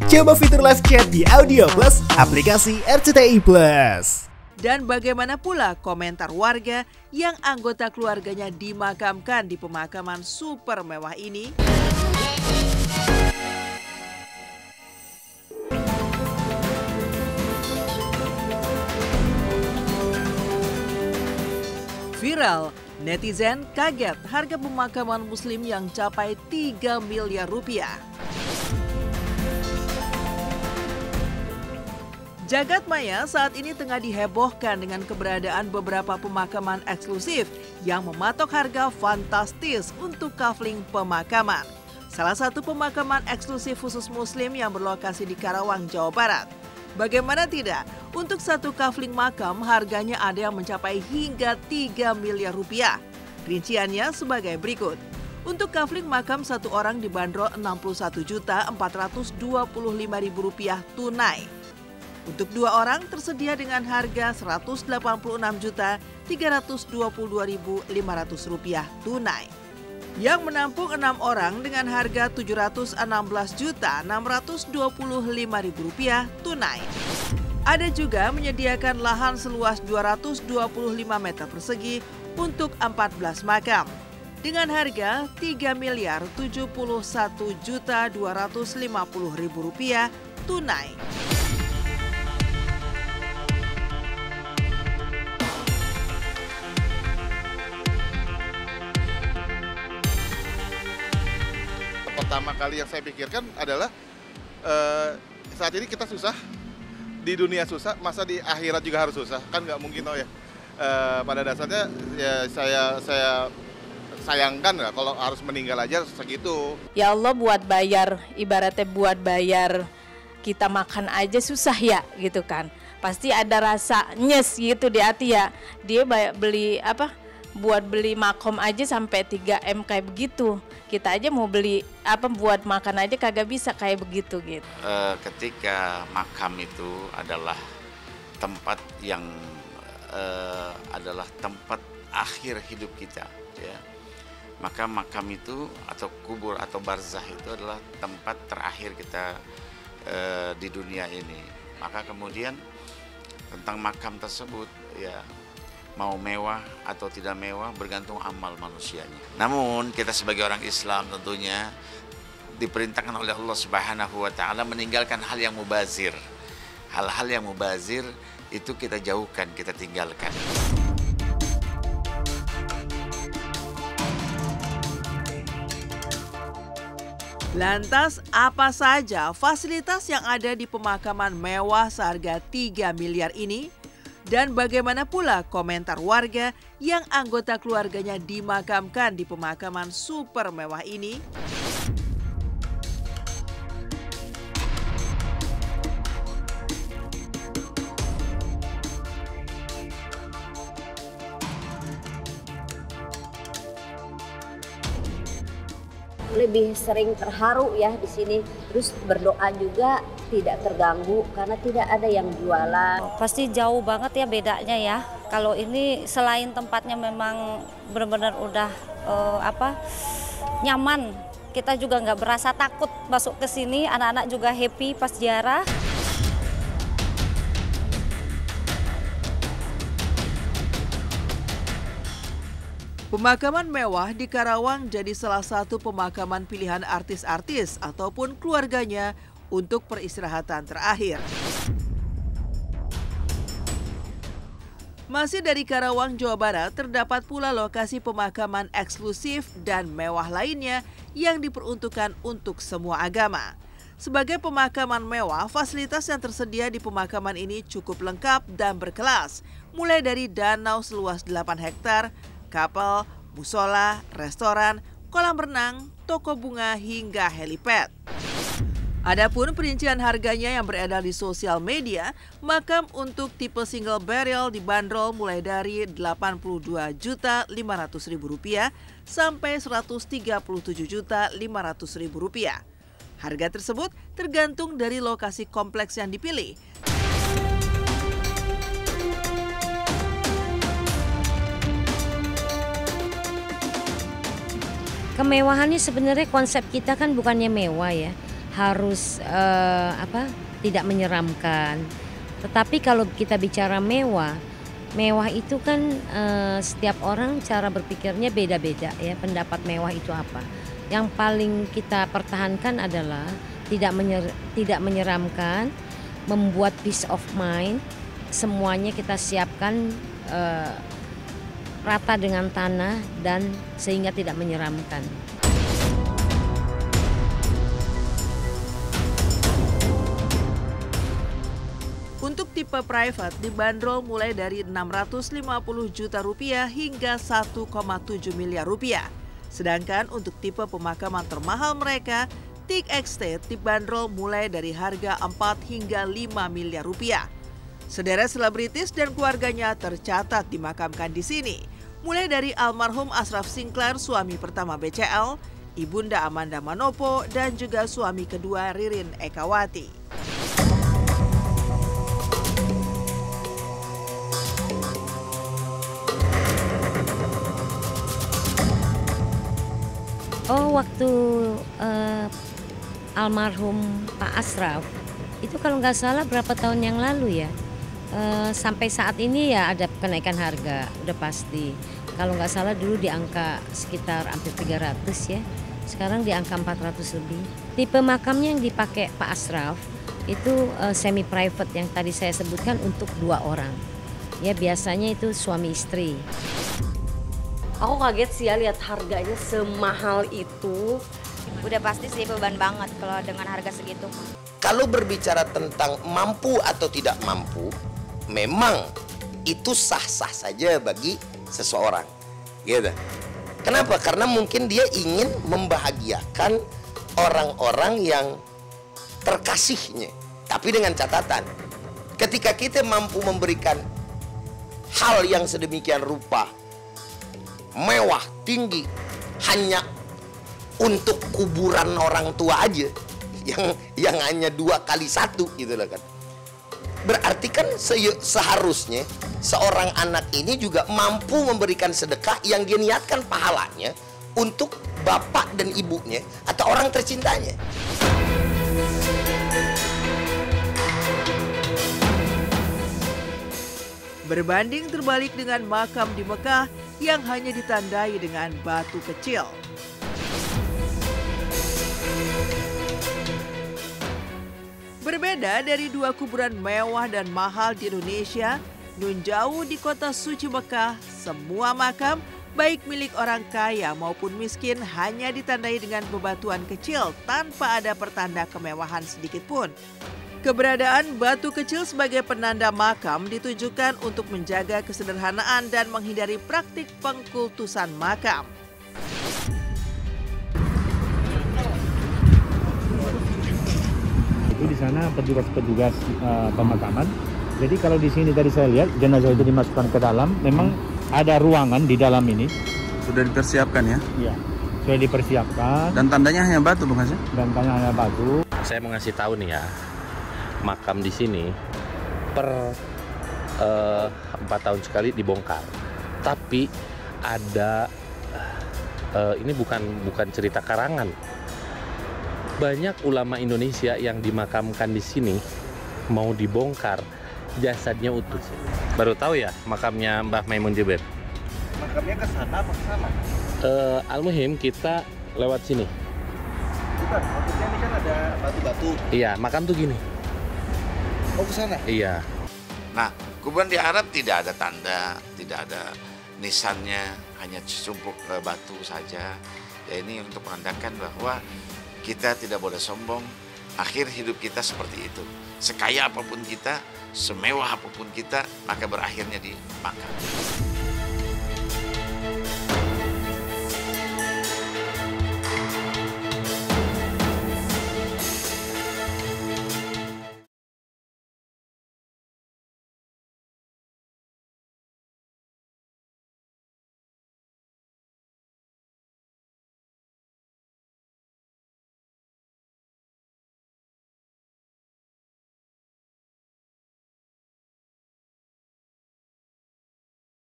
Coba fitur live chat di Audio Plus, aplikasi RCTI Plus. Dan bagaimana pula komentar warga yang anggota keluarganya dimakamkan di pemakaman super mewah ini? Viral, netizen kaget harga pemakaman muslim yang capai 3 miliar rupiah. Jagat maya saat ini tengah dihebohkan dengan keberadaan beberapa pemakaman eksklusif yang mematok harga fantastis untuk kafling pemakaman. Salah satu pemakaman eksklusif khusus muslim yang berlokasi di Karawang, Jawa Barat. Bagaimana tidak, untuk satu kafling makam harganya ada yang mencapai hingga 3 miliar rupiah. Rinciannya sebagai berikut. Untuk kafling makam satu orang dibanderol Rp61.425.000 tunai. Untuk dua orang tersedia dengan harga Rp186.322.500 tunai. Yang menampung 6 orang dengan harga Rp716.625.000 tunai. Ada juga menyediakan lahan seluas 225 meter persegi untuk 14 makam dengan harga Rp3.071.250.000 tunai. Pertama kali yang saya pikirkan adalah saat ini kita susah, di dunia susah, masa di akhirat juga harus susah, kan nggak mungkin ya. Pada dasarnya ya saya sayangkan lah kalau harus meninggal aja segitu. Ya Allah, buat bayar, ibaratnya buat bayar kita makan aja susah ya gitu kan. Pasti ada rasa nyes gitu di hati ya. Dia beli apa? Buat beli makom aja sampai 3M kayak begitu. Kita aja mau beli apa buat makan aja kagak bisa kayak begitu gitu. Ketika makam itu adalah tempat yang adalah tempat akhir hidup kita, ya. Maka makam itu atau kubur atau barzah itu adalah tempat terakhir kita di dunia ini. Maka kemudian tentang makam tersebut, ya, mau mewah atau tidak mewah bergantung amal manusianya. Namun kita sebagai orang Islam tentunya diperintahkan oleh Allah Subhanahu wa taala meninggalkan hal yang mubazir. Hal-hal yang mubazir itu kita jauhkan, kita tinggalkan. Lantas apa saja fasilitas yang ada di pemakaman mewah seharga 3 miliar ini? Dan bagaimana pula komentar warga yang anggota keluarganya dimakamkan di pemakaman super mewah ini? Lebih sering terharu ya di sini, terus berdoa juga tidak terganggu karena tidak ada yang jualan. Pasti jauh banget ya bedanya ya. Kalau ini selain tempatnya memang benar-benar udah nyaman, kita juga nggak berasa takut masuk ke sini. Anak-anak juga happy pas ziarah. Pemakaman mewah di Karawang jadi salah satu pemakaman pilihan artis-artis ataupun keluarganya untuk peristirahatan terakhir. Masih dari Karawang, Jawa Barat, terdapat pula lokasi pemakaman eksklusif dan mewah lainnya yang diperuntukkan untuk semua agama. Sebagai pemakaman mewah, fasilitas yang tersedia di pemakaman ini cukup lengkap dan berkelas, mulai dari danau seluas 8 hektar, kapal, musola, restoran, kolam renang, toko bunga, hingga helipad. Adapun perincian harganya yang beredar di sosial media, makam untuk tipe single burial dibanderol mulai dari Rp82.500.000 sampai Rp137.500.000. Harga tersebut tergantung dari lokasi kompleks yang dipilih. Kemewahannya sebenarnya konsep kita kan bukannya mewah ya. harus tidak menyeramkan. Tetapi kalau kita bicara mewah itu kan setiap orang cara berpikirnya beda-beda ya, pendapat mewah itu apa. Yang paling kita pertahankan adalah tidak menyeramkan, membuat peace of mind, semuanya kita siapkan rata dengan tanah dan sehingga tidak menyeramkan. Untuk tipe private dibanderol mulai dari 650 juta rupiah hingga 1,7 miliar rupiah. Sedangkan untuk tipe pemakaman termahal mereka, Teak Estate dibanderol mulai dari harga 4 hingga 5 miliar rupiah. Sederet selebritis dan keluarganya tercatat dimakamkan di sini. Mulai dari almarhum Ashraf Sinclair, suami pertama BCL, Ibunda Amanda Manopo, dan juga suami kedua Ririn Ekawati. Oh, waktu almarhum Pak Ashraf, itu kalau nggak salah berapa tahun yang lalu ya, sampai saat ini ya ada kenaikan harga, udah pasti. Kalau nggak salah dulu di angka sekitar hampir 300 ya, sekarang di angka 400 lebih. Tipe makamnya yang dipakai Pak Ashraf itu semi private yang tadi saya sebutkan untuk 2 orang. Ya biasanya itu suami istri. Aku kaget sih ya lihat harganya semahal itu. Udah pasti sih beban banget kalau dengan harga segitu. Kalau berbicara tentang mampu atau tidak mampu, memang itu sah-sah saja bagi seseorang. Gitu. Kenapa? Karena mungkin dia ingin membahagiakan orang-orang yang terkasihnya. Tapi dengan catatan, ketika kita mampu memberikan hal yang sedemikian rupa, mewah, tinggi, hanya untuk kuburan orang tua aja yang hanya 2 kali 1 gitu loh kan. Berarti kan seharusnya seorang anak ini juga mampu memberikan sedekah yang dia niatkan pahalanya untuk bapak dan ibunya atau orang tercintanya. Berbanding terbalik dengan makam di Mekah yang hanya ditandai dengan batu kecil. Berbeda dari 2 kuburan mewah dan mahal di Indonesia, nun jauh di kota suci Mekah, semua makam baik milik orang kaya maupun miskin hanya ditandai dengan bebatuan kecil tanpa ada pertanda kemewahan sedikit pun. Keberadaan batu kecil sebagai penanda makam ditujukan untuk menjaga kesederhanaan dan menghindari praktik pengkultusan makam. Itu di sana petugas-petugas pemakaman. Jadi kalau di sini tadi saya lihat jenazah itu dimasukkan ke dalam, memang ada ruangan di dalam ini. Sudah dipersiapkan ya? Iya, sudah dipersiapkan. Dan tandanya hanya batu bukan sih? Dan tandanya hanya batu. Saya mau ngasih tahu nih ya, makam di sini per 4 tahun sekali dibongkar. Tapi ada ini bukan cerita karangan. Banyak ulama Indonesia yang dimakamkan di sini mau dibongkar, jasadnya utuh. Baru tahu ya makamnya Mbah Maimun Jibir. Makamnya ke sana apa ke sana? Al-muhim kita lewat sini. Bukan, maksudnya ini kan ada batu-batu. Iya, makam tuh gini. Oh ke sana? Iya. Nah, kuburan di Arab tidak ada tanda, tidak ada nisannya, hanya secumpuk batu saja. Ya ini untuk menandakan bahwa kita tidak boleh sombong, akhir hidup kita seperti itu. Sekaya apapun kita, semewah apapun kita, maka berakhirnya di makam.